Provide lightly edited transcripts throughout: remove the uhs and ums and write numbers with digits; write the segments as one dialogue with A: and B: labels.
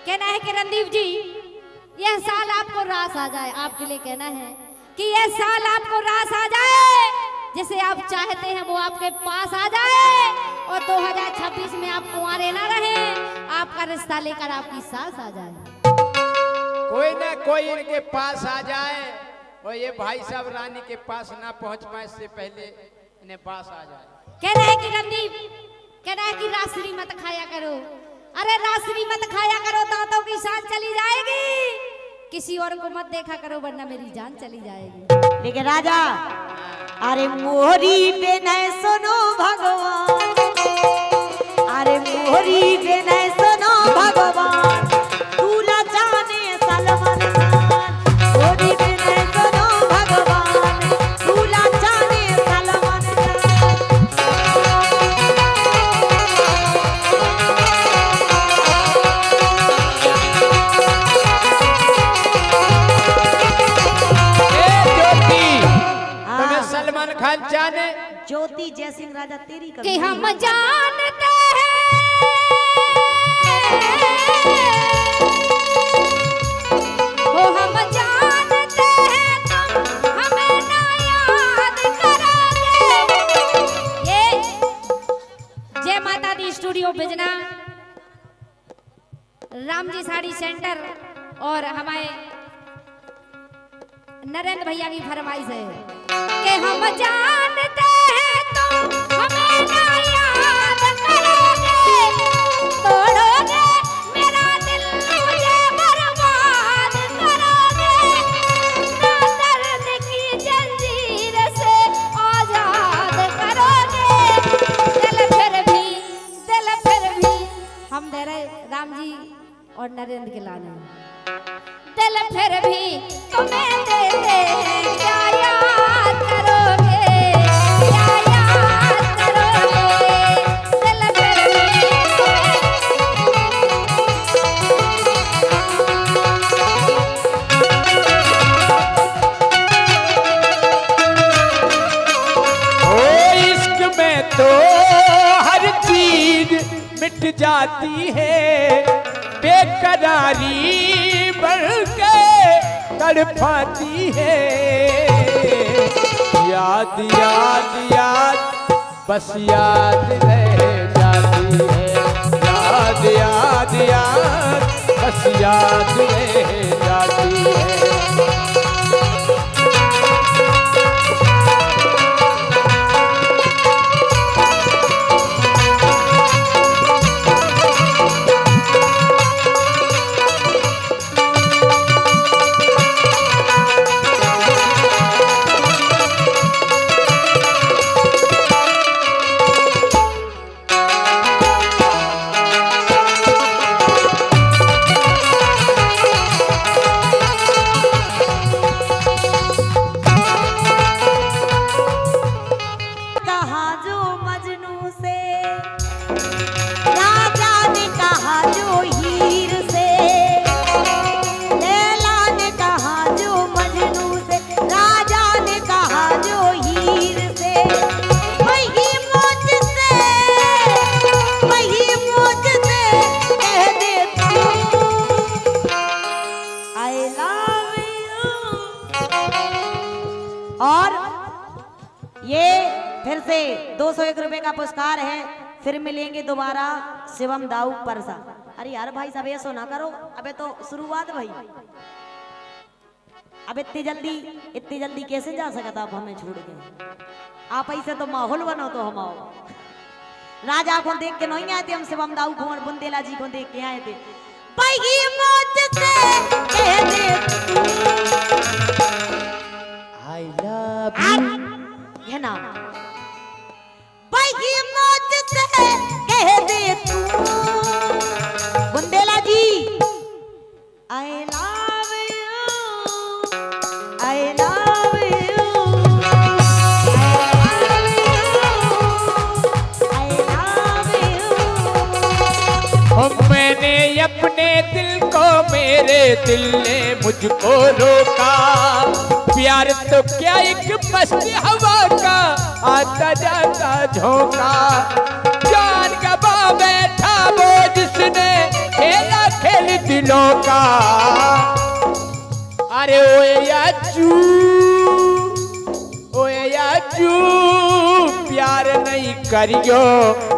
A: कहना है कि रणदीप जी यह साल आपको रास आ जाए, आपके लिए कहना है कि यह साल आपको रास आ जाए, जिसे आप चाहते हैं वो आपके पास आ जाए और 2026 में आप कुंवारे ना रहे, आपका रिश्ता लेकर आपकी सास आ जाए।
B: कोई ना कोई इनके पास आ जाए और ये भाई साहब रानी के पास ना पहुंच पाए इससे पहले इन्हें पास आ जाए।
A: कहना है कि रणदीप, कहना है कि रासरी मत खाया करो, अरे रासरी मत खाया करो, दांतों की शान चली जाएगी, किसी और को मत देखा करो वरना मेरी जान चली जाएगी।
C: लेकिन राजा अरे मोरी बेनय सुनो भगवान, अरे मोरी बेनय सुनो भगवान, दूल्हा जाने सलमान खान, मोरी बेनय सुनो भगवान, दूल्हा जाने सलमान खान।
B: सलमान खान जाने
C: ज्योति जयसिंह राजा तेरी कभी
A: कि हम जानते हैं वो हम जानते हैं तुम हमें ना याद करोगे। ये जय माता दी स्टूडियो बिजना, राम जी साड़ी सेंटर और हमारे नरेंद्र भैया की फरमाइश है कि हम जानते हैं तुम हमें ना याद करोगे, तोड़ोगे मेरा दिल मुझे बर्बाद करोगे, ना दर्द की जंजीर से आजाद करोगे, दिल फिर भी हम दे रहे राम जी और नरेंद्र के लाने, दिल फिर भी तुम्हें देते हैं, क्या याद करोगे, क्या याद करोगे, दिल फिर भी
B: ओ इश्क में तो हर चीज मिट जाती है, बेकरारी बढ़ के तड़पाती है, याद याद याद बस याद रह जाती है, याद याद याद बस याद रह जाती है।
C: और ये फिर से 201 रुपए का पुरस्कार है, फिर मिलेंगे दोबारा शिवम दाऊ परसा। अरे यार भाई साहब ऐसा ना करो, अबे तो शुरुआत भाई, अब इतनी जल्दी कैसे जा सकता आप हमें छोड़ के, आप ऐसे तो माहौल बनो तो हम आओ। राजा को देख के नहीं आए थे हम, शिवम दाऊ कुंवर बुंदेला जी को देख के आए थे। भाई मौत से कह दे
B: I love you
C: है ना, भाई मौत से कह दे तू बुंदेला जी, I love you, I love you, I love you।
B: मैंने अपने दिल को, मेरे दिल ने मुझको रोका, प्यार तो क्या एक मस्ती हवा का आता जाता झोंका, जान गवा बैठा वो जिसने खेला खेल दिल दिलों का। अरे ओए याचू प्यार नहीं करियो,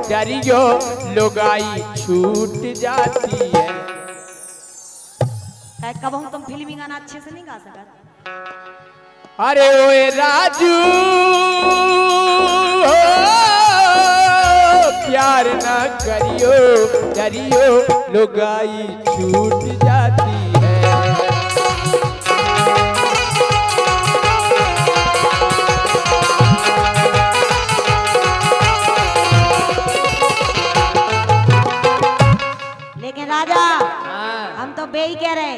B: डरियो लुगाई छूट जाती है।
C: कब हूँ तुम फिल्मी गाना अच्छे से नहीं गा सकते।
B: अरे ओए राजू प्यार ना करियो, डरियो लुगाई छूट जाती है।
C: लेकिन राजा हम तो बे ही कह रहे हैं।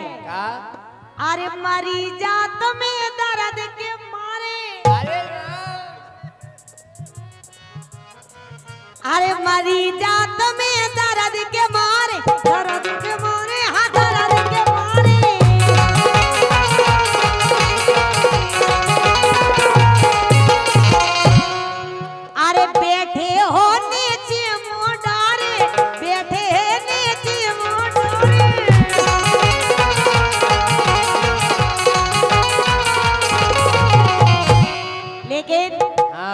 C: अरे मरी जात में दर्द के मारे, अरे मरी जात में दर्द के मारे, दर्द के मारे, हाँ दर्द के मारे। अरे बैठे हो नीचे मोडारे, बैठे नीचे मोडारे। लेकिन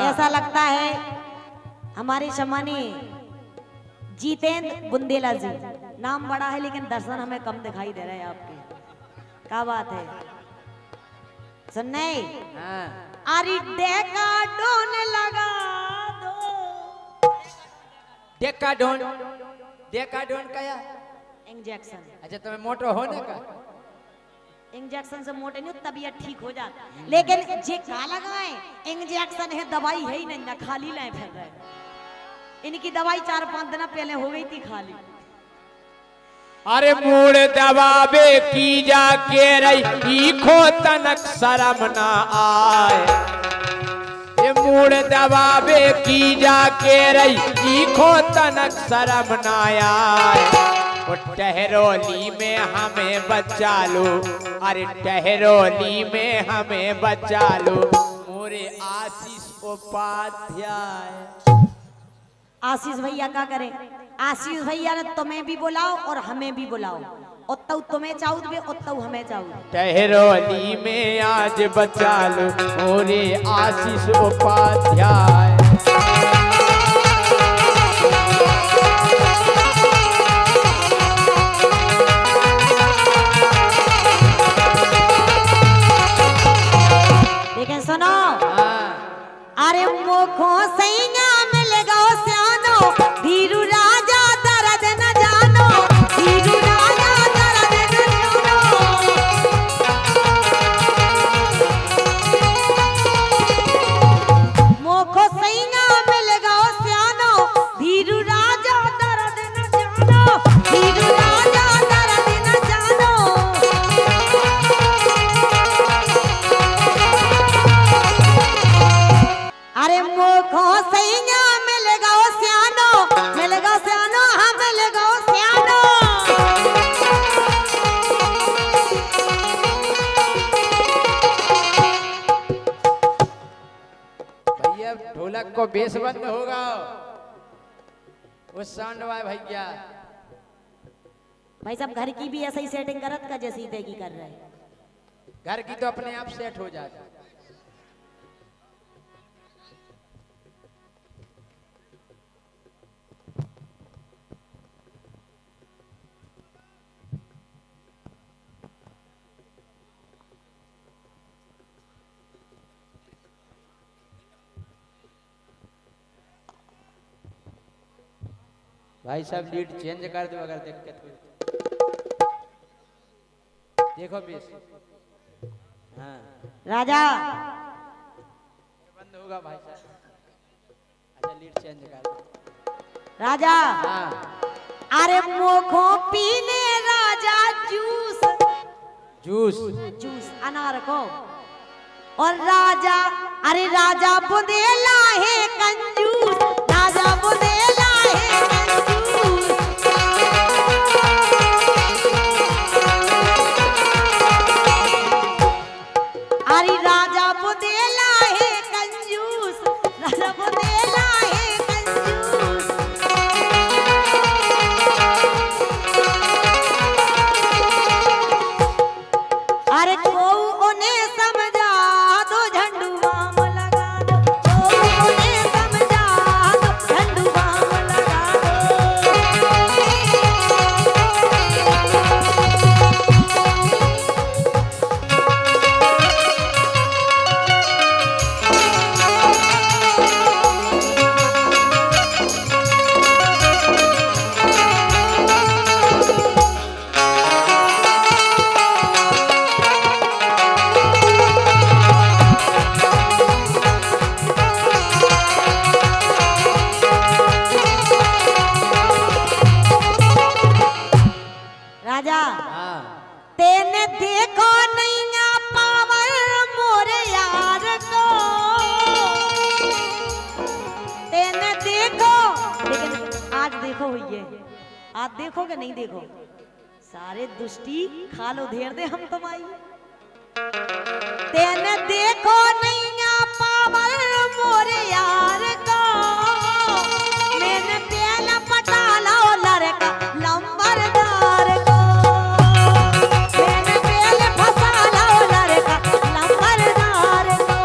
C: ऐसा लगता है हमारे सम्मानीय जितेंद्र बुंदेला जी, नाम बड़ा है लेकिन दर्शन हमें कम दिखाई दे रहे हैं आपके। क्या बात है सुनने? अरे डेका डोन लगा दो।
B: डेकाडोन का या
C: इंजेक्शन।
B: अच्छा तुम्हें मोटो होने का
C: इंजेक्शन से मोटे नहीं तबीयत ठीक हो जाता, लेकिन जे का लगाए इंजेक्शन है, दवाई है ही नहीं ना, खाली लाए फिर रहे। इनकी दवाई 4-5 दिन पहले हो गई थी खाली।
B: अरे मूड दबावे की जाके रही खो तनक शर्म ना आए। ये मूड दबावे की जाके रही खो तनक शर्म ना आए। वो टहरोली में हमें बचा लो, अरे टहरोली में हमें बचा लो मोरे आशीष उपाध्याय।
C: आशीष भैया क्या करें? आशीष भैया ने तुम्हें भी बुलाओ और हमें भी बुलाओ, उतऊ तुम्हें चाहू भी उतऊ हमें चाहू।
B: टहरोली में आज बचा लो मोरे आशीष उपाध्याय।
C: लेकिन सुनो, अरे मोखो सैया मिल गो सियानो, धीरू राजा दर्द न जानो, धीरू राजा दर्द न जानो। मोखो सैया मिल गो सियानो, धीरू राजा दर्द न जानो, धीरू राजा दर्द न जानो। अरे मोखो सैया मिल गो सियानो, मिल गो सियानो, हाँ मिल गो सियानो।
B: भैया ढोलक को बेस बंद होगा, उस साउंड वाले भैया।
C: भाई साहब घर की भी ऐसा ही सेटिंग करत का जैसी देगी कर रहे हैं।
B: घर की तो अपने आप सेट हो जाती। भाई साहब लीड चेंज कर दो अगर दिक्कत हो। देखो बेस, हाँ
C: राजा
B: बंद होगा भाई साहब। अच्छा लीड चेंज कर दो।
C: राजा,
B: हाँ
C: अरे मोखो पीने राजा जूस,
B: जूस
C: जूस अनार को। और राजा, अरे राजा बुंदेला है कंजूस, राजा बुंदेला है कंजूस। अरे राजा बुंदेला है कंजूस, राजा बुंदेला है कंजूस।
B: हाँ
C: तेने देखो नैया पावर मोरे यार को, तेने देखो, लेकिन आज देखो भैया, आज देखो कि नहीं देखो, सारे दुष्टी खा लो धेर दे हम तुम्हारी। तेने देखो नैया पावर मोरे यार को, मैंने पहला पटा लो लड़का लंबरदार को, मैंने पहले फंसा लो लड़का लंबरदार को।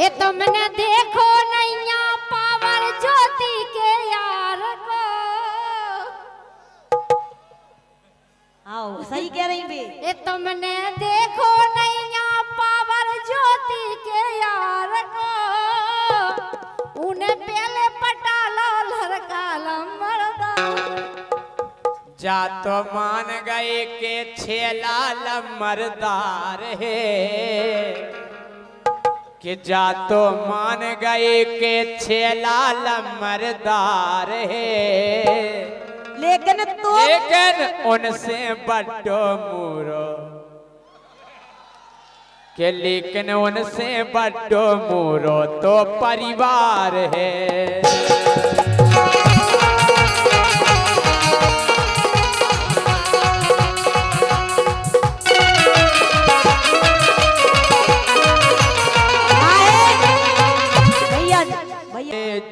A: ये तुमने देखो नैया पावर ज्योति के यार को।
C: आओ सही कह रही बे।
A: ये तुमने देखो नैया पावर ज्योति के यार को, उन्हें पहले पटा लो लड़का लंबरदार।
B: जा तो मान गए के छेला लमरदार है, कि जा तो मान गए के छेला लमरदार है, लेकिन उनसे बड्डो मूरो, के लेकिन उनसे बड्डो मूरो तो परिवार है।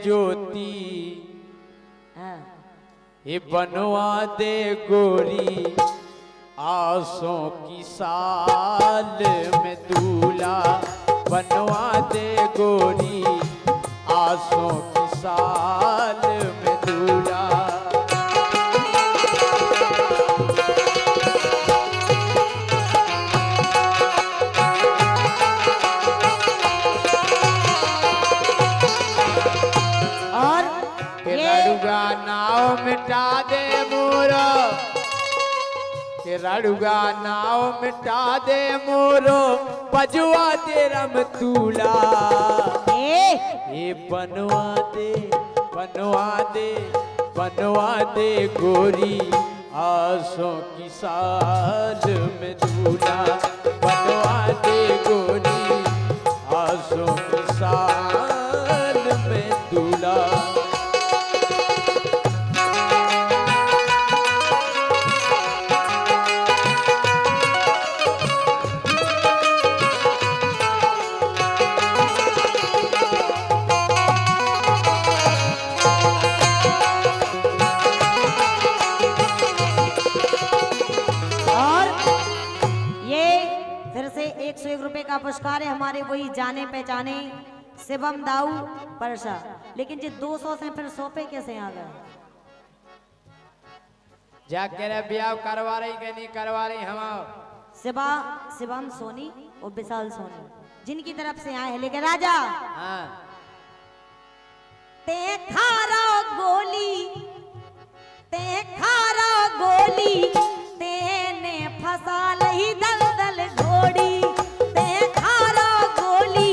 B: ज्योति ये बनवा दे गोरी आसों की साल में दूल्हा, बनवा दे गोरी आसों की साल में दूल्हा। रड़ुगा नाव मिटा दे मोरो, के रड़ुगा नाव मिटा दे मोरो, बजवा दे रमतूला। ये बनवा दे बनवा दे बनवा दे गोरी आसों की साल में दूल्हा, बनवा दे गोरी आसों की साल में दूल्हा।
C: का पुरस्कार है हमारे वही जाने पहचाने शिवम दाऊ परसा। लेकिन जी 200 से फिर 100 पे कैसे आ गए?
B: जाके रे ब्याह करवा रही कि नहीं करवा रही? हम
C: शिवम सोनी और विशाल सोनी जिनकी तरफ से आए हैं। लेकिन राजा
B: हाँ
C: ते खारा गोली, ते खारा गोली, तेने फसा लही दलदल घोड़ी, ते खारा गोली,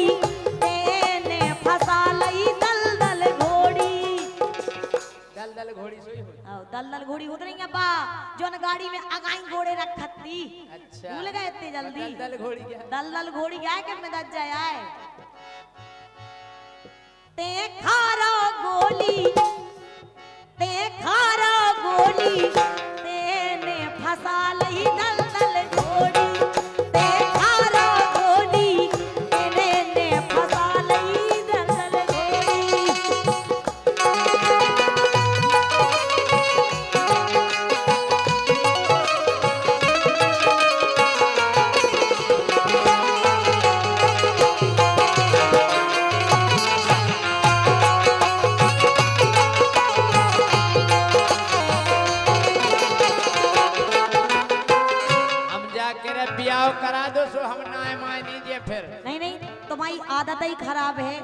C: तेने फसा लही दलदल घोड़ी।
B: दलदल घोड़ी सोई हो?
C: दलदल घोड़ी उतरी बा जोन गाड़ी में अगाई घोड़े रखत थी।
B: अच्छा
C: भूल गए इतनी जल्दी?
B: दलदल घोड़ी क्या?
C: दलदल घोड़ी क्या है कि में दज जाए। ते खारा गोली, ते खारा गोली, तेने फसा लही दलदल घोड़ी, ते खारा गोली, तेने फसा लही दलदल घोड़ी।
B: करा दो सो हम ना मान लीजिए फिर।
C: नहीं नहीं तुम्हारी आदत ही खराब है,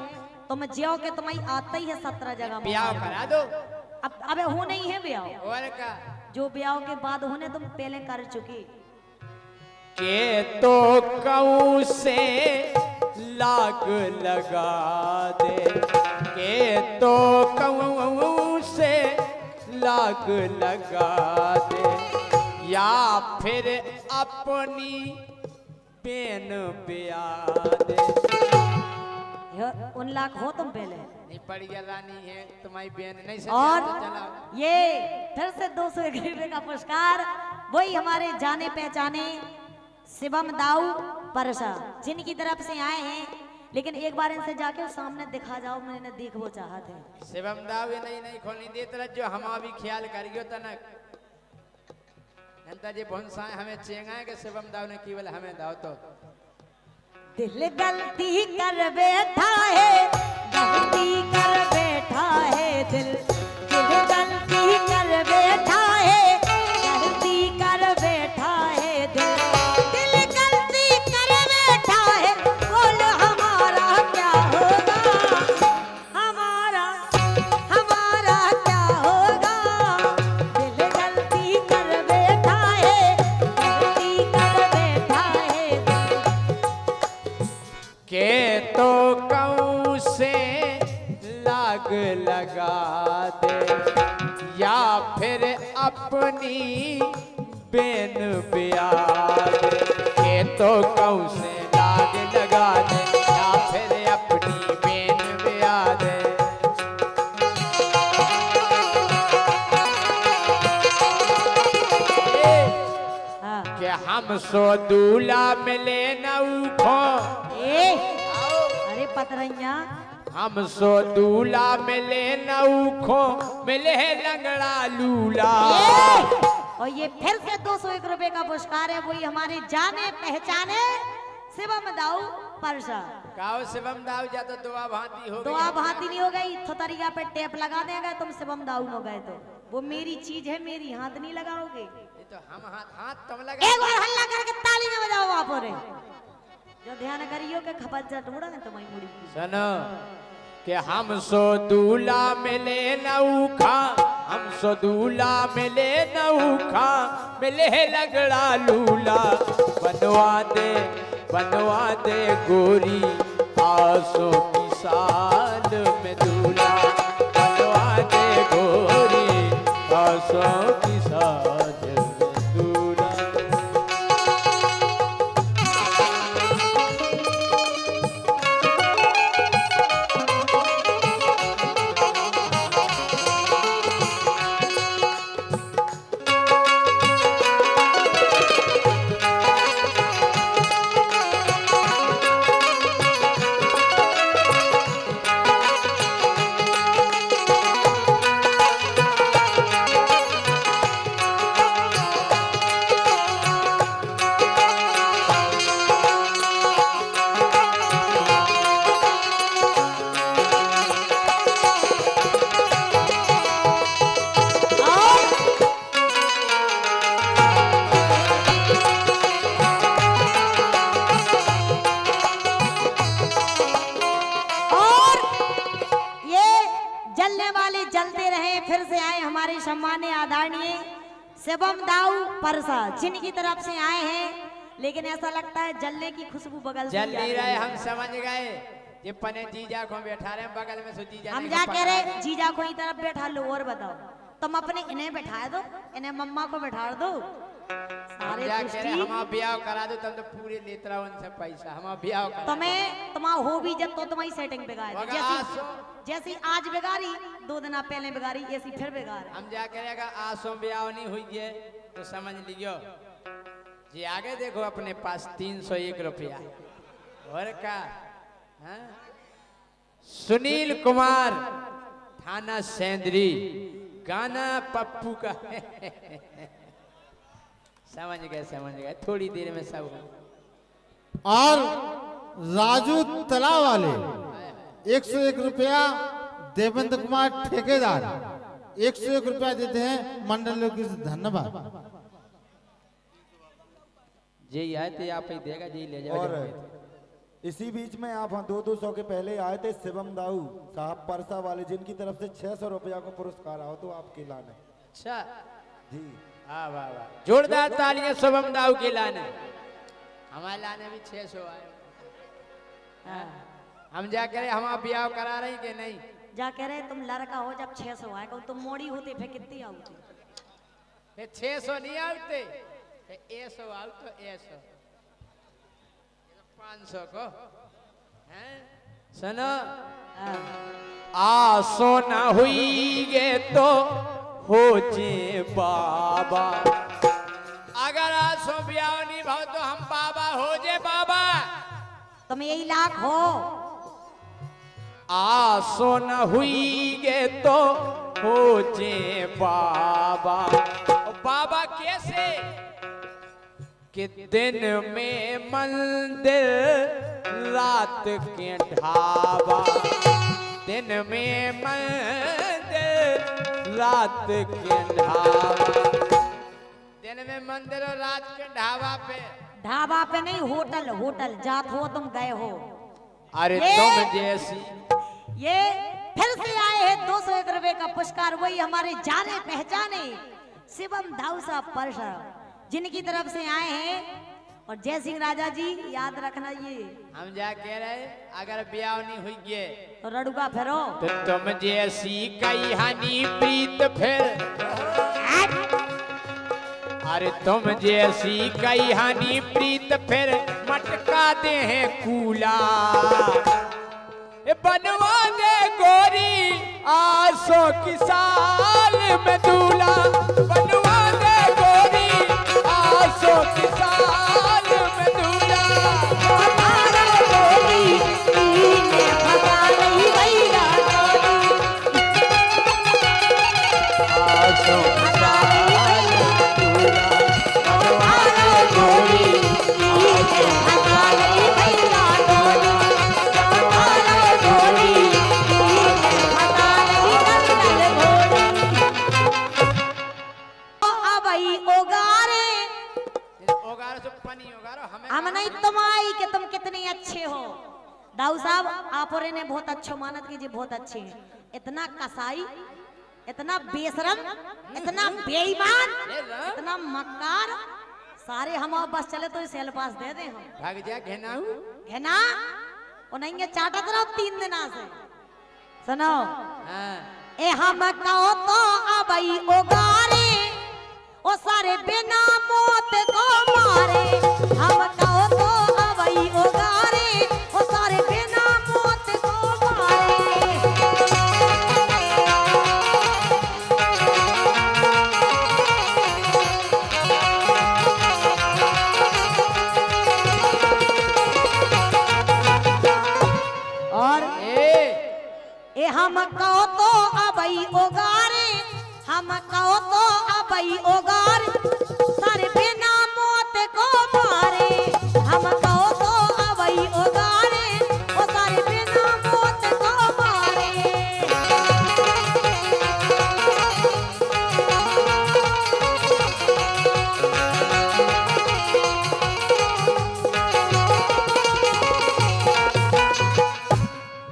C: तुम जियो के तुम्हारी आदत ही है 17 जगह
B: ब्याह करा दो।
C: अब अबे हो नहीं है ब्याह,
B: और का
C: जो ब्याह के बाद होने तुम पहले कर चुकी।
B: के तो कऊ से लाग लगा दे, के के तो कहूँ से लाग लगा दे या फिर अपनी पेन ब्या दे।
C: उन लाख हो तुम पहले
B: नहीं पड़ गया रानी है तुम्हारी बहन नहीं से
C: और
B: चला।
C: ये फिर से 201 रुपए का पुरस्कार वही हमारे जाने पहचाने शिवम दाऊ परसा जिनकी तरफ से आए हैं, लेकिन एक बार इनसे जाके उस सामने दिखा जाओ, मैंने देखो चाहते हैं।
B: शिवम दाऊ ये नहीं खोलनी दे तरह जो हम भी ख्याल करियो तनक जनता जी भोंसा हमें चेंगा के शिवम दाऊ ने केवल हमें दाव तो
C: दिल गलती कर बैठा है, गलती कर बैठा है दिल, दिल गलती कर बैठा है, गलती कर बैठा है दिल, दिल गलती कर बैठा है। बोल हमारा क्या होगा, हमारा हमारा क्या होगा। दिल गलती कर बैठा है, गलती कर बैठा है दिल।
B: के तो कहूँ से लाग लगा दे या फिर अपनी बेन ब्या दे। के तो कहूँ से लाग लगा दे या फिर अपनी बेन ब्या दे।
C: हाँ।
B: कि हम सो दूल्हा मिले नौखो
C: अरे पतरैया
B: हम सो दूल्हा मिले नौखो मिले लंगड़ा लूला।
C: और ये फिर से 201 रुपए का पुरस्कार है वही हमारे जाने पहचाने शिवम दाऊ परसा।
B: गाँव शिवम दाऊ जा तो दुआ भांति हो
C: तो
B: गई।
C: आप हाथी नहीं हो गई थोतरिया पे टेप लगा देगा तुम शिवम दाऊ न गए तो वो मेरी चीज है, मेरी हाथ नहीं लगाओगे।
B: ये तो हम हाथ तुम लगा।
C: एक बार हल्ला करके ताली में बजाओ वहां पर जो ध्यान करियो के खपत जा ढूंढा ने तुम्हारी मुड़ी
B: सुनो कि हम सो दूल्हा मिले नौखा, हम सो दूल्हा मिले नौखा मिले लगड़ा लूला। बनवा दे गोरी आसों की साल में दूल्हा। बनवा दे गोरी आसों की साल में दूल्हा।
C: सम्मान्य आदरणीय शिवम दाऊ परसा जिनकी तरफ से आए हैं, लेकिन ऐसा लगता है जलने की खुशबू बगल से
B: जल
C: ही आ
B: नहीं
C: रही
B: रहे,
C: है।
B: हम समझ गए। ये पने जीजा को बैठा रहे हैं बगल में, सो जीजा
C: हम
B: नहीं
C: जा
B: को
C: कह
B: पकड़ा
C: रहे
B: है।
C: जीजा को ही तरफ बैठा लो और बताओ तुम अपने इन्हें बैठा दो, इन्हें मम्मा को बैठा दो।
B: हम
C: सारे
B: जा कह रहे
C: पुष्टि
B: हम ब्याह करा दो तब तो पूरे लेत रहा उनसे पैसा। हम ब्याह करा
C: तुम्हें तुम्हारा हो भी जब तो तुम्हारी सेटिंग बिगाड़ दी।
B: बगा सो।
C: जैसी आज बिगाड़ी 2 दिन पहले बिगाड़ी ऐसी फिर बिगाड़।
B: हम जा करेगा आसों ब्याह नहीं हुई है तो समझ लियो जी। आगे देखो अपने पास 301 रुपया और का। हाँ? सुनील कुमार थाना सेंदरी, गाना पप्पू का। समझ गए थोड़ी देर में सब।
D: और राजू तला वाले 101 रुपया, देवेंद्र कुमार ठेकेदार 101 रुपया देते हैं मंडल लोग की धन्यवाद।
B: जी आए थे आप ही देगा जी ले जाओ।
E: और इसी बीच में आप 200 के पहले आए थे शिवम दाऊ साहब परसा वाले, जिनकी तरफ से 600 रुपया का पुरस्कार आओ तो आपके लाने।
B: अच्छा
E: जी
B: हाँ वाह वाह, जोरदार तालियां शुभम दाऊ के लाने। हमारे लाने भी 600 आए। हाँ। हम जा करे हम ब्याह करा रहे कि नहीं?
C: जा कह रहे तुम लड़का हो जब 600 आएगा तुम मोड़ी होते फिर कितनी आउते?
B: 600 नहीं आते, 100 आउ तो 100 500 को हैं? सुनो, आसो ना हुई गे तो हो जे बाबा, अगर आसो ब्याह नहीं भाव तो हम बाबा हो जे बाबा।
C: तुम यही लाख हो।
B: आसो न हुई गे तो हो जे बाबा। और बाबा कैसे? कि दिन में मंदिर रात के ढाबा, दिन में मंदिर रात के ढाबा, दिन में मंदिर और रात के ढाबा पे।
C: ढाबा पे नहीं, होटल होटल जात हो तुम गए हो।
B: अरे तुम जैसी
C: ये फिर से आए हैं 201 रुपए का पुरस्कार, वही हमारे जाने पहचाने शिवम दाऊ साहब परसा जिनकी तरफ से आए हैं। और जय सिंह राजा जी याद रखना, ये
B: हम जा कह रहे अगर ब्याह नहीं हुई गे
C: तो रड़ुगा फेरो
B: तो तुम जैसी कई हानि प्रीत फिर, अरे तुम जैसी कई हानि प्रीत फिर मटका दे हैं कूला। बनवा दे गोरी आसो की साल में दूल्हा, बनवा दे गोरी आसो की साल में दूल्हा। आसो की साल में दूल्हा, बनवा दे गोरी आसो की साल में दूल्हा।
C: हम नहीं तुम आई कि तुम कितने अच्छे हो। दाऊ साहब आप और ने बहुत अच्छो मानत कीजिए, बहुत अच्छे हैं। इतना कसाई, इतना बेशरम, इतना बेईमान, इतना मक्कार, सारे हम और बस चले तो सेल पास दे दे हम।
B: भाग जा घेना
C: घेना और नहीं चाटत रहो 3 दिन से। सुनो ए हम कहो तो अबई ओगारे ओ सारे बिना मौत को मारे। हम कहो तो अबई ओगारे ओ सारे बिना मौत को मारे। और ए हम कहो तो अबई ओगारे, हम कहो तो अबई ओगार सारे बिना मौत को मारे। हम कहो तो अबई ओगारे ओ सारे बिना मौत को मारे।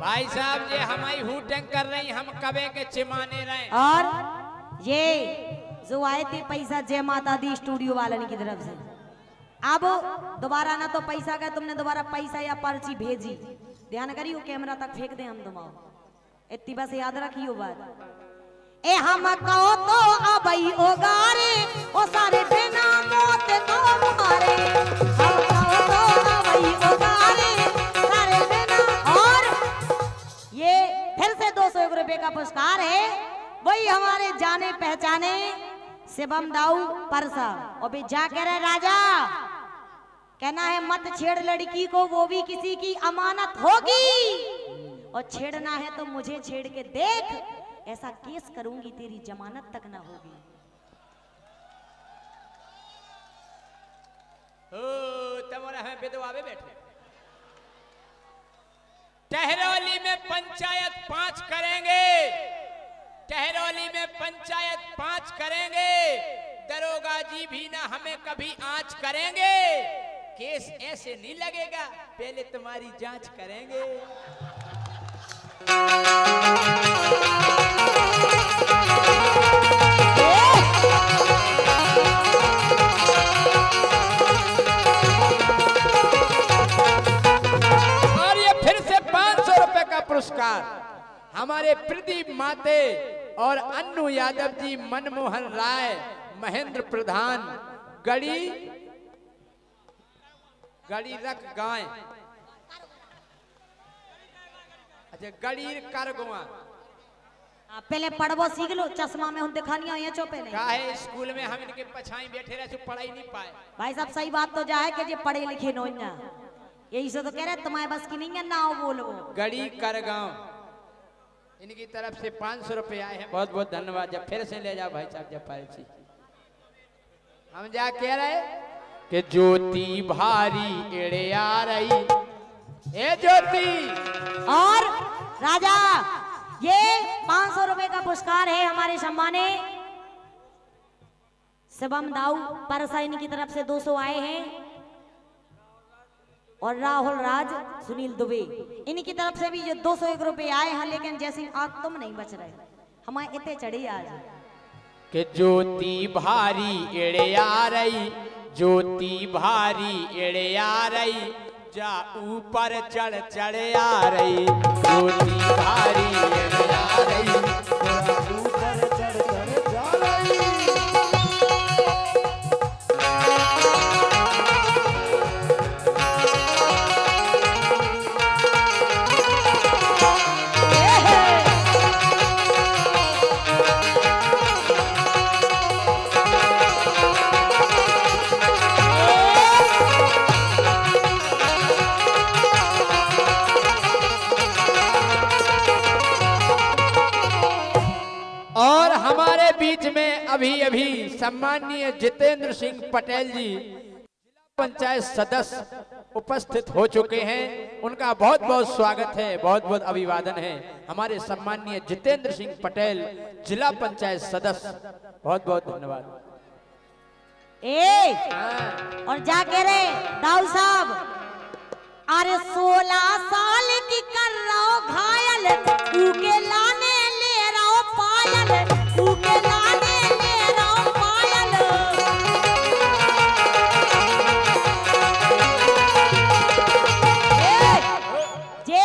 B: भाई साहब ये हमारी हुटंग कर रही, हम कबे के चिमाने रहे।
C: और ये जो आए थे पैसा जय माता दी स्टूडियो वाले की तरफ से, अब दोबारा ना तो पैसा का तुमने दोबारा पैसा या पर्ची भेजी, ध्यान करियो कैमरा तक फेंक दे हम तुम। इतनी बस याद रखियो बात। ए हम कहो तो अबई ओगारे ओ सारे बिना मौत को मारे। हम कहो तो अबई ओगारे सारे बिना। और ये फिर से 201 रुपए का पुरस्कार है, वही हमारे जाने पहचाने शिवम दाऊ परसा। और भी जा कह रहे राजा कहना है मत छेड़ लड़की को, वो भी किसी की अमानत होगी। और छेड़ना है तो मुझे छेड़ के देख, ऐसा केस करूंगी तेरी जमानत तक ना होगी।
B: तुम्हारा हमें विधवावे बैठे। टहरौली में पंचायत 5 करेंगे, टहरौली में पंचायत 5 करेंगे। दरोगा जी भी ना हमें कभी आंच करेंगे। केस ऐसे नहीं लगेगा, पहले तुम्हारी जांच करेंगे। और ये फिर से 500 रुपए का पुरस्कार हमारे हमारे प्रदीप माते और अन्नू यादव जी, मनमोहन राय, महेंद्र प्रधान, गड़ी रख गाय, अच्छा गड़ी कर गुआ।
C: पहले पढ़बो सीख लो, चश्मा में हम दिखानी है चौपे नहीं।
B: काहे स्कूल में हम इनके पछाई बैठे रहे, पढ़ाई नहीं पाए।
C: भाई साहब सही बात तो जा है कि जे पढ़े लिखे नो ना, यही से तो कह रहे तुम्हारे बस की नहीं है ना बोलो।
B: गड़ी कर गांव इनकी तरफ से 500 रुपए आए हैं, बहुत बहुत धन्यवाद। जब फिर से ले जाओ भाई साहब जयपाल जी। हम जा कह रहे कि ज्योति भारी एड़े आ रही, ए ज्योति।
C: और राजा ये 500 रुपए का पुरस्कार है हमारे सम्माने शिवम दाऊ परसाइन की तरफ से 200 आए हैं, और राहुल राज, सुनील दुबे इनकी तरफ से भी जो 201 रुपए आए हैं। लेकिन जैसे आप तुम नहीं बच रहे, हमारे इतने चढ़ी आज
B: कि ज्योति भारी एड़े आ रही, ज्योति भारी एड़े आ रही, जा ऊपर चढ़ चढ़ आ रही, ज्योति भारी एड़े आ रही,
E: ऊपर चढ़ चढ़ जा रही।
B: और हमारे बीच में अभी अभी सम्माननीय जितेंद्र सिंह पटेल जी जिला पंचायत सदस्य उपस्थित हो चुके हैं। उनका बहुत बहुत स्वागत है, बहुत बहुत अभिवादन है। हमारे सम्माननीय जितेंद्र सिंह पटेल जिला पंचायत सदस्य, बहुत बहुत धन्यवाद।
C: और जा कह रहे दाऊ साहब, अरे 16 साल की कर रहा हो घायल, ऊके लाने ले रहा हो पायल, ऊके लाने ले रहा हो पायल। जे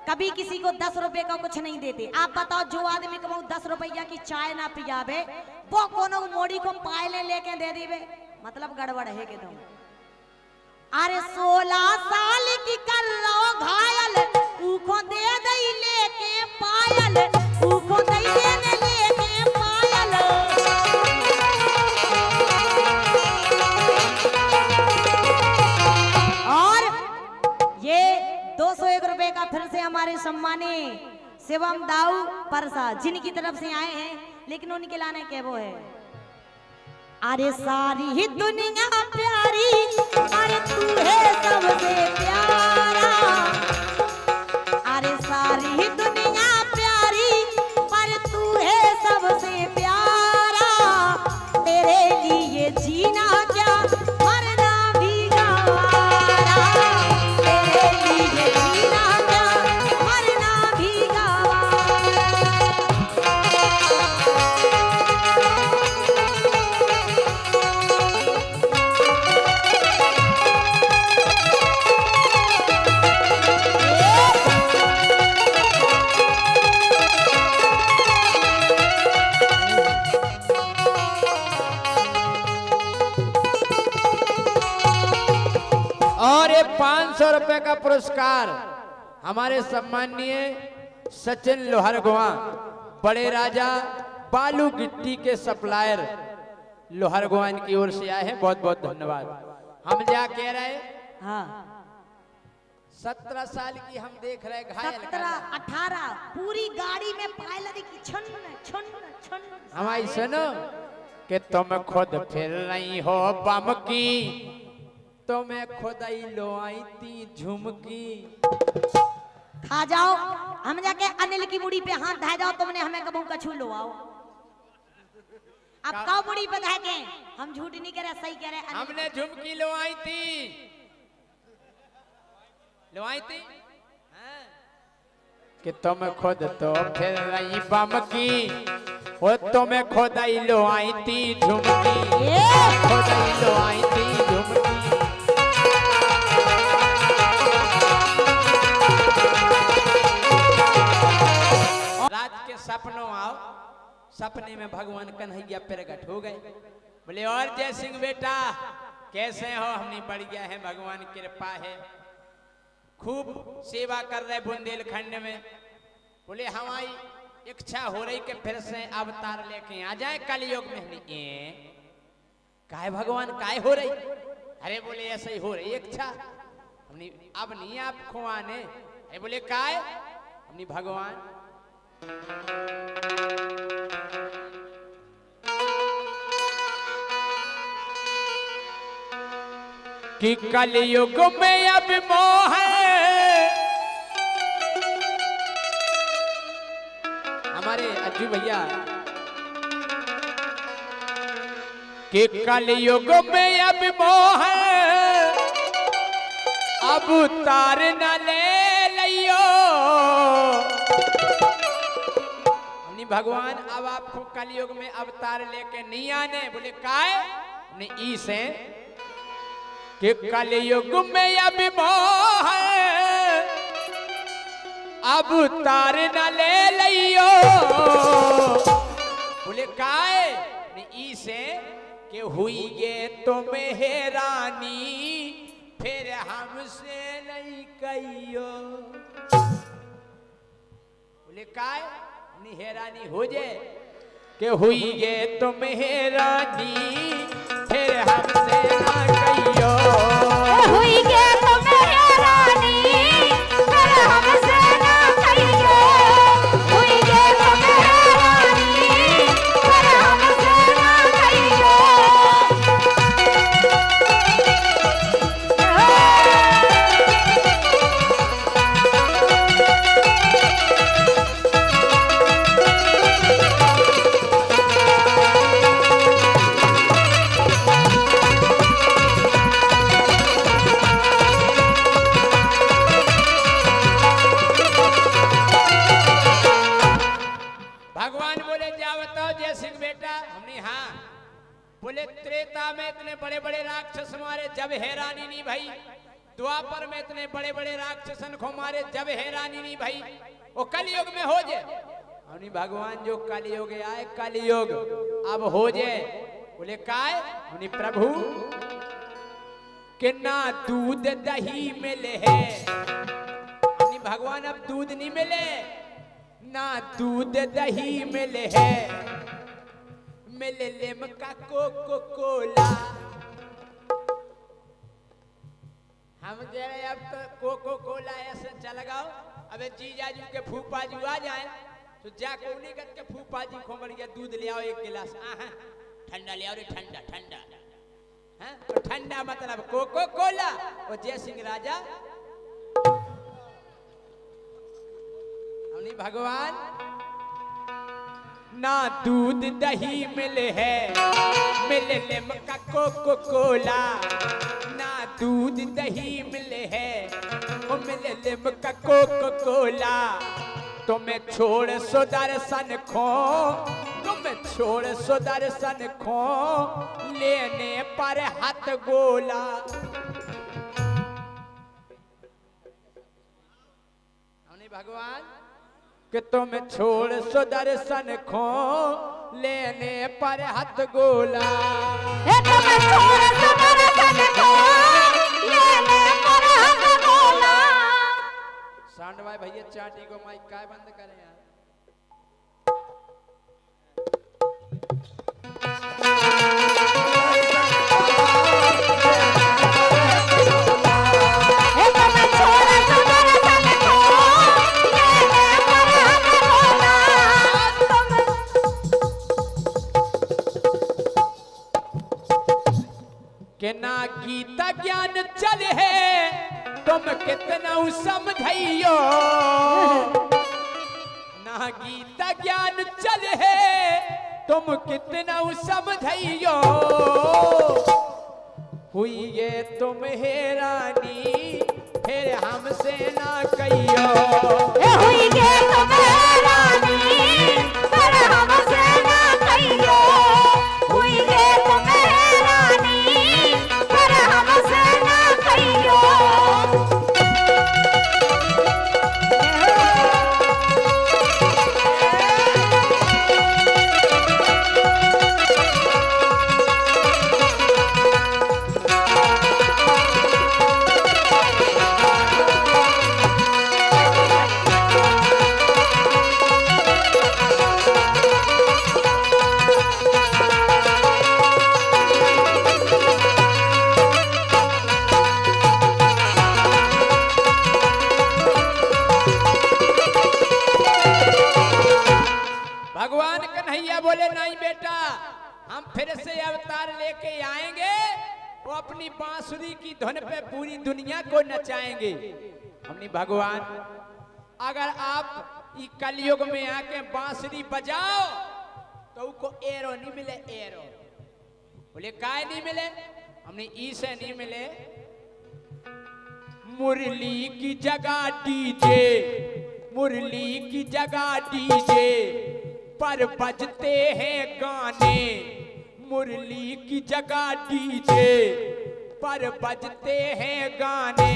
C: कभी किसी को 10 रुपए का कुछ नहीं देते। आप बताओ जो आदमी को 10 रुपया की चाय ना पियाबे, वो कोनो मोड़ी को पायले लेके दे देवे, मतलब गड़बड़ है के तुम। अरे 16 साल की कर लो घायल, ऊखो दे दई लेके पायल, ऊखो दई देने लेके पायल। और ये 201 रुपए का फिर से हमारे सम्मानी शिवम दाऊ परसा जिनकी तरफ से आए हैं, लेकिन उनके लाने के वो है, अरे सारी ही दुनिया प्यारी, अरे तू है सबसे प्यारा, अरे सारी ही दुनिया प्यारी, पर तू है सबसे प्यारा, तेरे लिए जीना क्या मरना भी गवारा, तेरे लिए जीना क्या मरना भी गवारा।
B: और ये 500 रुपए का पुरस्कार हमारे सम्माननीय सचिन लोहरगुआ, बड़े राजा बालू गिट्टी के सप्लायर लोहरगुआ की ओर से आए हैं, बहुत बहुत धन्यवाद। हम जा कह रहे,
C: हाँ
B: 17 साल की हम देख रहे घायल
C: 17-18 पूरी गाड़ी में पायलट की छन छन छन।
B: हमारी सुनो कि तुम खुद फिर नहीं हो बम की, तो मैं खुद ही लो आई थी झुमकी।
C: खा जाओ, हम जाके अनिल की मुड़ी पे हाथ धा जाओ, तुमने हमें कबू कछू लो आओ। अब काउ मुड़ी पे धा के हम झूठ नहीं कह रहे, सही कह रहे।
B: हमने झुमकी लो आई थी, लो आई थी हाँ। कि तुम खुद तो फिर रही बम की, वो तुम्हें खुद ही लो आई थी झुमकी, खुद ही लो आई थी झुमकी। सपनों आओ। सपने में भगवान कन्हैया प्रकट हो गए। बोले और जय सिंह बेटा कैसे हो? हमने बढ़िया है, भगवान की कृपा है, खूब सेवा कर रहे बुंदेलखंड में। बोले हमारी इच्छा हो रही कि फिर से अवतार लेके आ जाए कलयुग में। हमने काहे भगवान काहे हो रही? अरे बोले ऐसे ही हो रही इच्छा। हमने अब नहीं आप खुआने। अरे बोले काहे? हमने भगवान कि कलयुग में अब मोह हमारे अज्जू भैया कि कलयुग में अब मोह अब तार न ले लियो। हमने भगवान अब आपको कलयुग में अवतार लेके नहीं आने। बोले काहे? हमने ई से कि कलयुग में अब मोह अब तार न ले लियो। बोले काहे? ई से कि हुई गे तुम्हें हैरानी फिर हमसे नहीं कहियो। बोले काहे? नहीं हैरानी हो जाए कि हुई गे तुम्हें हैरानी फिर हमसे ना कहियो।
A: हुई गे तुम्हें हैरानी फिर हमसे ना कहियो। हुई गे तुम्हें हैरानी फिर हमसे ना कहियो।
B: भगवान बोले जा बताओ जय सिंह बेटा। हमने हाँ। बोले त्रेता में इतने बड़े बड़े राक्षस मारे जब हैरानी नहीं भाई। द्वापर में इतने बड़े बड़े राक्षसन को मारे जब हैरानी नहीं भाई। वो कलयुग में हो जाए। हमने भगवान जो कलयुग आए कलयुग अब हो जाए। बोले काय? हमने प्रभु कि ना दूध दही मिले है। हमने भगवान अब दूध नहीं मिले ना दूध दही मिले है। मिले लिमका कोको कोला। हम कह रहे अब तो कोको कोला ऐसे चल गाओ। अबे जीजाजू के फूफा जी आ जाए तो जाके उन्हीं के फूफा जी को बढ़िया दूध ले आओ 1 गिलास। ठंडा ले आओ रे ठंडा ठंडा। हाँ तो ठंडा मतलब कोको कोला। और जय सिंह राजा हमने भगवान ना दूध दही मिले है मिले लिमका कोको कोला। ना दूध दही मिले है वो मिले लिमका कोको कोला। तुम्हें छोड़ सुदर्शन खो तुम्हें छोड़ सुदर्शन खो लेने पर हाथ गोला। हमने भगवान कि तुम छोड़ सुदर्शन खो लेने पर हाथ गोला।
A: तुम छोड़ सुदर्शन खो लेने पर हाथ गोला।
B: सांड भाई भैया चाटी को माइक काय बंद करें यार। कि ना गीता ज्ञान चल है तुम कितना समझइयो। ना गीता ज्ञान चल है तुम कितना समझइयो। हुई ये तुम हैरानी फिर हमसे ना कहियो।
A: हुई ये तुम हैरानी फिर हमसे ना कहियो। हुई ये तुम हैरानी फिर हमसे ना कहियो।
B: भगवान कन्हैया बोले नहीं बेटा, हम फिर से अवतार लेके आएंगे, वो अपनी बांसुरी की धुन पे पूरी दुनिया को नचाएंगे। हमने भगवान अगर आप इस कलयुग में आके बांसुरी बजाओ तो उनको एरो नहीं मिले, एरो। बोले काय नहीं मिले? हमने ई से नहीं मिले, मुरली की जगह डीजे, मुरली की जगह डीजे पर बजते हैं गाने, मुरली की जगह डीजे पर बजते हैं गाने।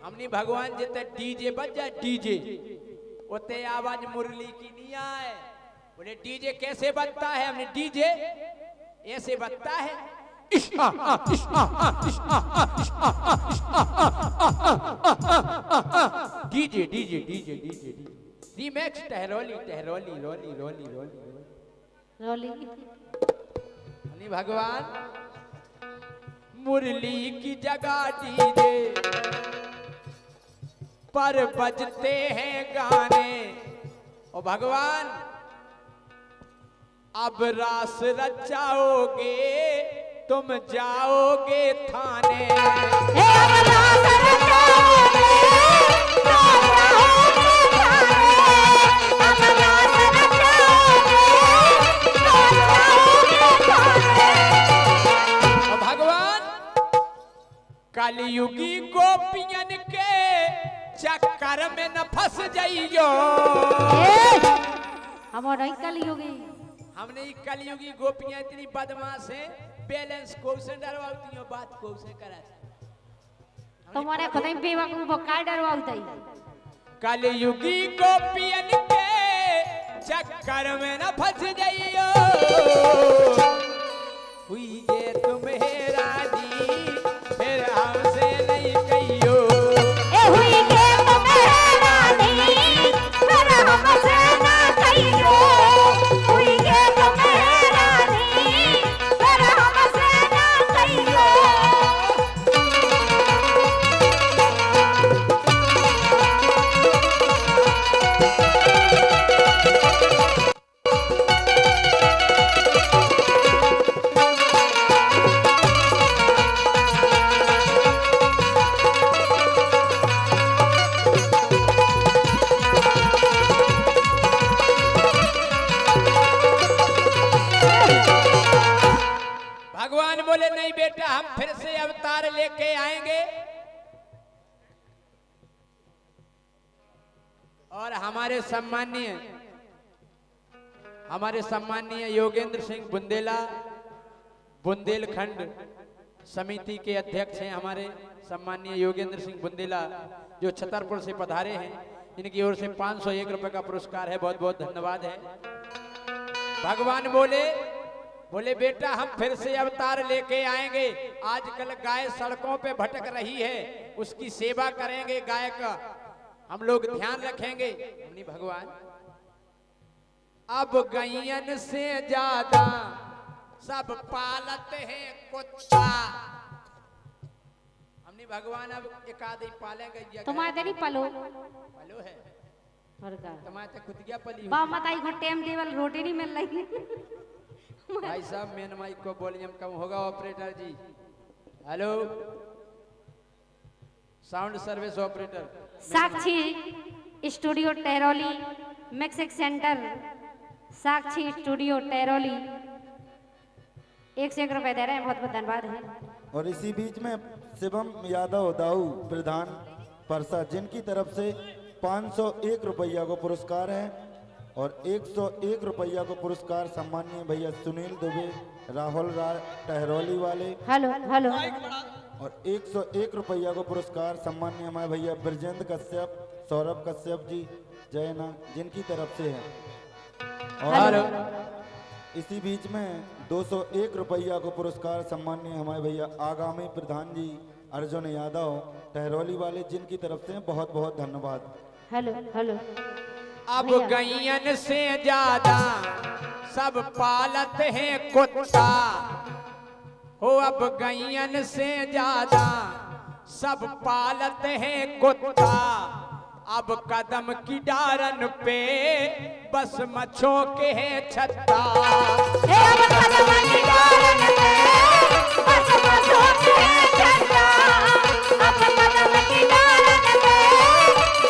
B: हमने भगवान जिते डीजे बज जाए, डीजे उते आवाज मुरली की नहीं आए। बोले डीजे कैसे बजता है? हमने डीजे ऐसे बजता है, डीजे डीजे डीजे डीजे रीमैक्स टहरोली टहरोली रोली रोली रोली
A: रोली।
B: नहीं भगवान मुरली की जगह डीजे पर बजते हैं गाने। ओ भगवान अब रास रचाओगे तुम जाओगे थाने।
A: हे अब रास रचाओगे तुम जाओगे थाने, अब रास रचाओगे तुम जाओगे थाने।
B: ओ भगवान कलयुगी गोपियन के चक्कर में न फंस जाइयो।
A: हम नहीं कलयुगी,
B: हमने ये कलयुगी गोपियां इतनी बदमाश हैं, बैलेंस को से डरवाती हो, बात को से करा।
A: तुम्हारे खुद ही बेवकूफ का डरवाता ही।
B: कलयुगी गोपियन के चक्कर में न फंस जाइयो। हुई ये तुम्हें राजी फिर हमसे नहीं कहियो।
A: ए हुई के तुम्हें रानी फिर हमसे ना कहियो, हुई के तुम्हें रानी फिर हमसे ना कहियो।
B: भगवान बोले नहीं बेटा, हम फिर से अवतार लेके आएंगे और हमारे सम्माननीय योगेंद्र सिंह बुंदेला बुंदेलखंड समिति के अध्यक्ष हैं। हमारे सम्माननीय योगेंद्र सिंह बुंदेला जो छतरपुर से पधारे हैं, इनकी ओर से 501 रुपए का पुरस्कार है। बहुत बहुत धन्यवाद है। भगवान बोले बेटा, हम फिर से अवतार लेके आएंगे। आजकल गाय सड़कों पे भटक रही है, उसकी सेवा करेंगे, गाय का हम लोग ध्यान रखेंगे। हमने भगवान अब गैयन से ज्यादा सब पालते हैं कुत्ता। हमने भगवान अब एक आध ही पालेंगे।
A: तुम्हारे नहीं पलो
B: पलो है
A: और का
B: तुम्हारे खुदिया पली
A: बा मताई को टाइम टेबल रोटी नहीं मिल रही।
B: भाई साहब मेन माइक को वॉल्यूम कम होगा। ऑपरेटर जी हेलो, साउंड सर्विस ऑपरेटर।
A: साक्षी स्टूडियो टेरोली मिक्सिंग सेंटर, साक्षी स्टूडियो टेरोली 101 रुपए दे रहे हैं। बहुत बहुत धन्यवाद है।
E: और इसी बीच में शिवम यादव दाऊ प्रधान परसा, जिनकी तरफ से 501 रुपया को पुरस्कार है और 101 रुपया को पुरस्कार सम्मानीय भैया सुनील दुबे राहुल टहरोली वाले।
A: Hello hello.
E: और 101 रुपया को पुरस्कार सम्मानीय हमारे भैया ब्रजेंद्र कश्यप सौरभ कश्यप जी जयना, जिनकी तरफ से है। और इसी बीच में 201 रुपया को पुरस्कार सम्मानीय हमारे भैया आगामी प्रधान जी अर्जुन यादव टहरोली वाले, जिनकी तरफ से बहुत बहुत धन्यवाद।
A: Hello hello.
B: अब गैयन से ज्यादा सब पालत हैं कुत्ता हो, अब गैयन से ज्यादा सब पालत हैं कुत्ता। अब कदम की डारन पे बस मच्छों के हैं छत्ता।
A: अब कदम की डारन पे बस मच्छों के हैं छत्ता। अब कदम की डारन पे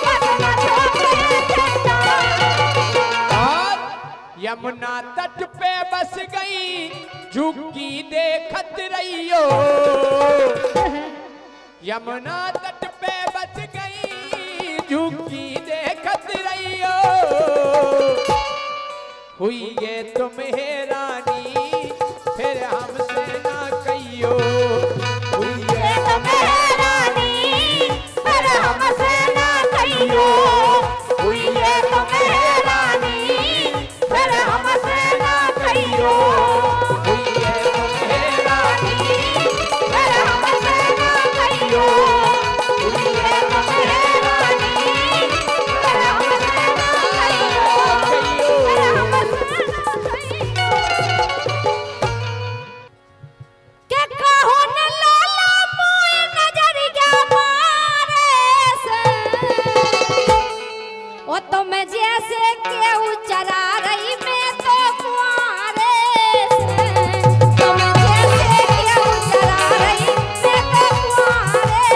A: बस मच्छों के हैं छत्ता।
B: और यमुना तट पे बस गई झुकी देखत रहियो। यमुना तट पे बस गई झुकी देखत रहियो। हुई ये तुम हैरानी फिर हमसे ना कहियो। हुई ये
A: तुम हैरानी फिर हमसे ना कहियो। हुई ये तुम हैरानी फिर हमसे ना कहियो।
B: हुई ये तुम हैरानी
A: फिर हमसे ना कहियो। हुई ये तुम हैरानी फिर हमसे ना कहियो। फिर हमसे ना कहियो। के कहो न लाला मोय नजरिया मारे से। ओ तुम जैसे केहू चरा रही मैं तो कुआरे से। तुम जैसे केहू चरा रही मैं तो कुआरे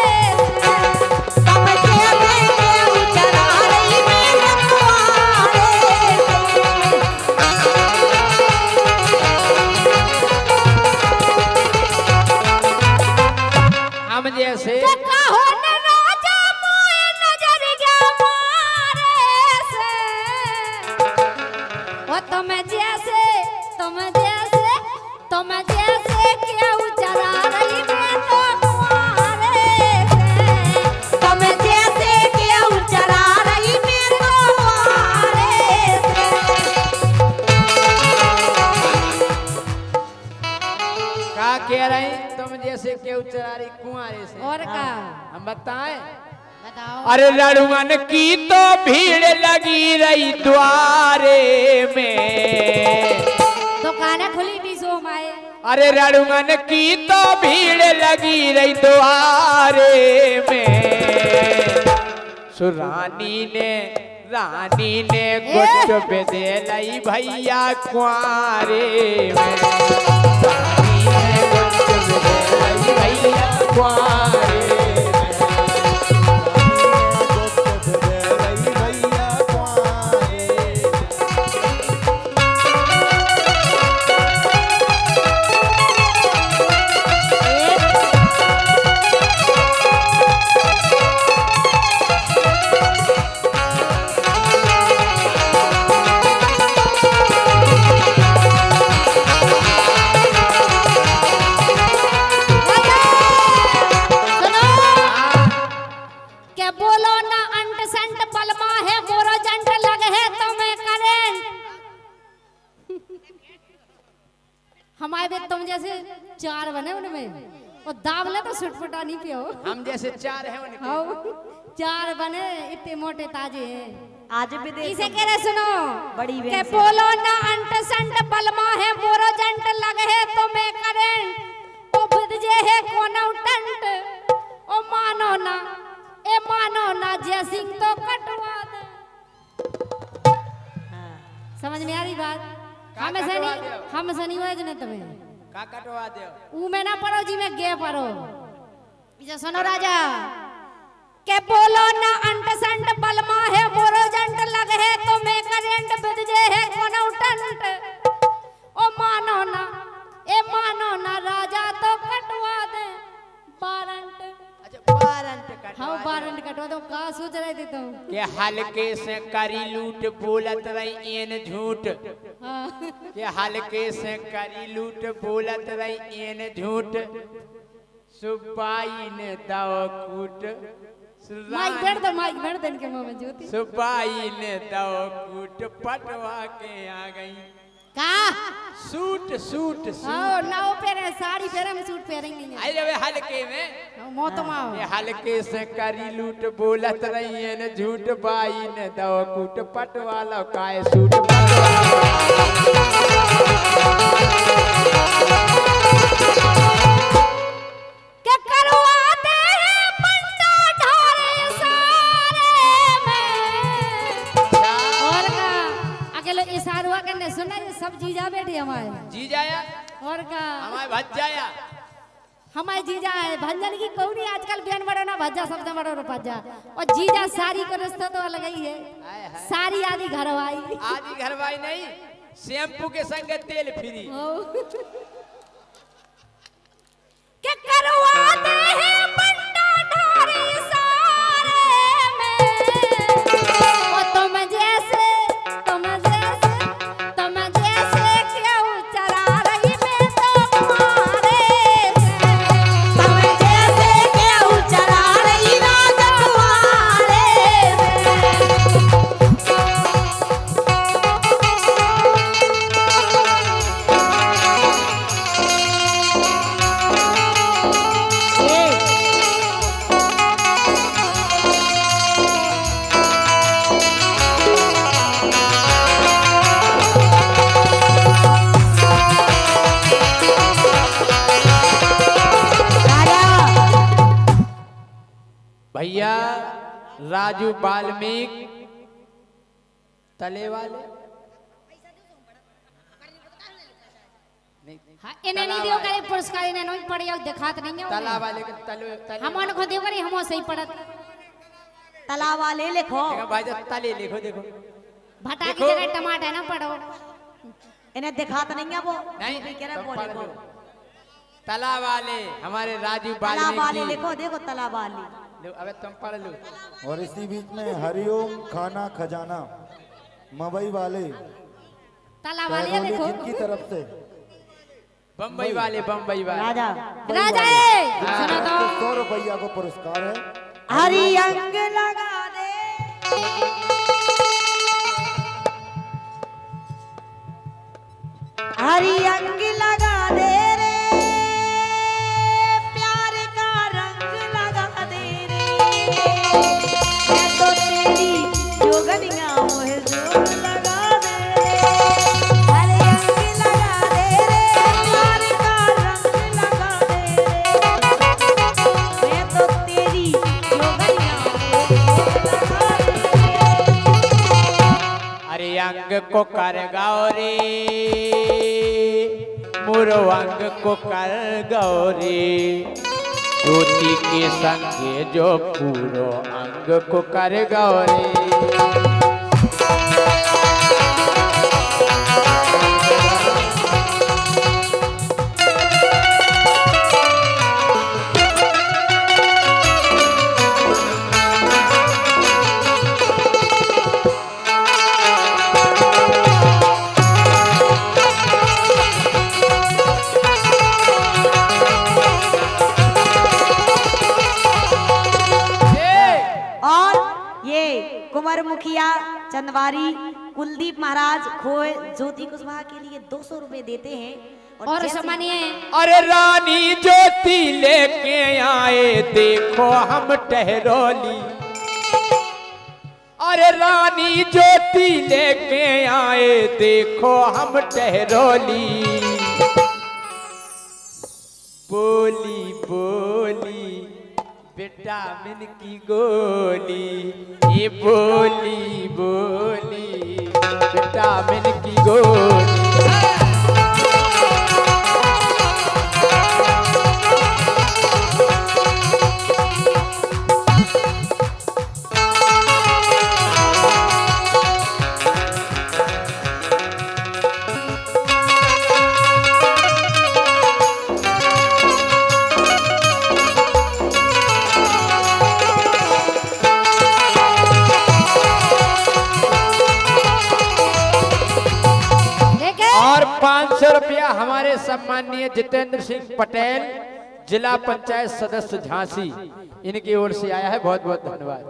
A: से। तुम जैसे केहू चरा रही मैं तो कुआरे
B: हम जैसे
A: से। कहो न राजा मोय नजरिया मारे से। ओ तुम जैसे केहू चरा रही मैं तो कुआरे से। तुम जैसे केहू चरा रही मैं तो कुआरे से।
B: का कह रहे हैं तुम जैसे केहू चरा रही कुंवारे से।
A: और का
B: हम बताएं।
A: बताओ।
B: अरे लड़ुअन की तो भीड़ लगी रही द्वारे में।
A: दुकानें खुली थी सो हमारे।
B: अरे लड़ुअन की तो भीड़ लगी रही द्वारे में। सुरानी ने रानी ने गुट बेदे लई भैया कुंवारे में। रानी ने गुट बेदे लई भैया कुंवारे में।
A: सुनो के बोलो ना अंट संट बलमा है मोरो जंट लगे है तो मैं करें। हमारे भी तुम जैसे चार बने उनमें और दावले तो सुटपुटा नहीं पियो।
B: हम जैसे चार हैं उनके।
A: हाँ चार बने इतने मोटे ताजे हैं।
C: आज भी देख
A: इसे कह रहे सुनो
C: बड़ी
A: के
C: बहन से।
A: बोलो ना अंट संट बलमा है मोरो जंट लगे है तो मैं करें। ओ फिर जे है कोना टंट ओ मानो ना जयसिंह तो कटवा दे। समझ में आ रही बात।
B: का
A: हम से नहीं हुआ तुम्हें
B: का कटवा दे।
A: ऊ में ना पढ़ो जी में गे पढ़ो। इसे सुनो राजा के बोलो ना अंट संट बलमा है मोरो जंट लगे है तो मैं करेंट बिद जे है कोनो टंट। ओ मानो ना राजा तो कटवा दे वारंट।
B: अच्छा वारंट कटवा
A: हाँ
B: दे।
A: वारंट कटवा दो। का सोच रहे थे तुम।
B: के हल्के से करी लूट बोलत रही एन झूठ।
A: हाँ
B: के हल्के से करी लूट बोलत रही एन झूठ। सुबाई ने दाव कूट।
A: माइक बैठ दे इनके मुंह में ज्योति।
B: सुबाई ने दाव कूट पटवा के आ गई।
A: का
B: सूट सूट सूट।
A: हाँ नाव पहने साड़ी पहने हम सूट पहनेंगे नहीं।
B: अरे वे हल्के में
A: मोतमाओ
B: ये हल्के से करी लूट बोलत रही है न झूठ। बाई ने दव कूट पटवाला काय सूट
A: के करवा दे पंडा ढारे सारे में। ने सुना ये सब जीजा बैठे हमारे
B: जी जाया
A: और का
B: हमारे भज जाया
A: हमारे जीजा है भंजन की कौड़ी आजकल बेन बड़ा ना भज्जा सबसे बड़ा रो भज्जा और जीजा सारी का रिश्ता तो अलग ही है सारी आदि घरवाई
B: आदि घरवाई नहीं शैम्पू के संग तेल फ्री
A: क्या करवाते हैं बंटा ढारी सारे में ओ तुम जैसे क्यों चरा रही मैं तुम्हारे तुम जैसे क्यों चरा रही मैं तुम्हारे
B: भैया राजू वाल्मीकि तले वाले
A: इन्हें नहीं दियो करे पुरस्कार इन्हें नहीं पड़े और दिखात नहीं है
B: तला वाले के तले
A: हम उनको दियो करे हम सही पड़त
C: तालाब वाले लिखो
B: देखो भाई जब तले लिखो देखो
A: भटा की जगह टमाटर ना पड़ो
C: इन्हें दिखाता नहीं है वो
B: नहीं
C: भी कह रहा
B: तुम
C: वो
B: पढ़
C: लिखो
B: लो। तला वाले हमारे राजू
C: तालाब वाले
B: वाल्मीकि
C: लिखो देखो तालाब वाले
B: लो, अबे तुम पढ़ लो
E: और इसी बीच में हरिओम खाना खजाना मवई वाले
A: ताला वाले
E: टहरोली
A: देखो
E: जिनकी तरफ से
B: बम्बई वाले
C: राजा
A: राजा सुनो तो
E: 100 रुपया को पुरस्कार है
C: हरी अंग लगा दे हरी अंग लगा दे रे प्यार का रंग लगा दे रे मैं तो तेरी जोगनिया मोहे जोग लगा दे रे हरी अंग लगा दे रे प्यार का रंग लगा दे रे मैं तो तेरी जोगनिया मोहे जोग लगा दे रे
B: अरे अंग को कर गौरी मुरो अंग को कर गौरी ज्योति के संगे जो पूरो अंग को कर गौरी
C: और ये कुंवर मुखिया चंदवारी कुलदीप महाराज खोए ज्योति कुशवाहा के लिए 200 रुपए देते हैं
A: और
C: जैसे-
A: सम्मानीय
B: अरे रानी ज्योति लेके आए देखो हम टहरोली अरे रानी ज्योति लेके आए देखो हम टहरोली बोली बोली विटामिन की गोली ये बोली बोली विटामिन की गोली
A: देखे
B: और 500 रुपया हमारे सम्माननीय जितेंद्र सिंह पटेल जिला पंचायत सदस्य झांसी इनकी ओर से आया है बहुत बहुत धन्यवाद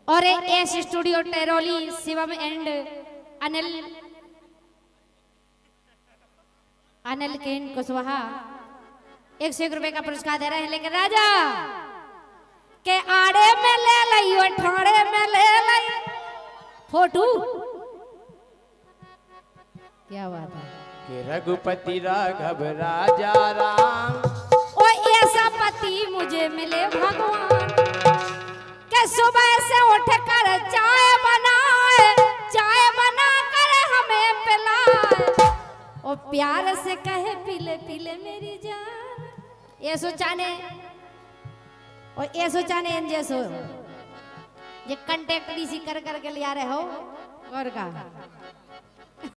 A: और S studio Teroli Shivam and Anil Anil केन कुशवाहा 101 रुपए का पुरस्कार दे रहे हैं लेकिन राजा के आड़े में ले लई और ठाड़े में ले लई फोटो क्या बात है
B: कि रघुपति राघव राजा राम
A: ओ ऐसा पति मुझे मिले भगवान के सुबह से उठ कर चाय बना कर हमें पिलाए और प्यार से कहे पीले पीले मेरी जान, ये सोचाने और ये सोचाने इन जैसो ये कंटेक्ट सी कर के लिया रहे हो और का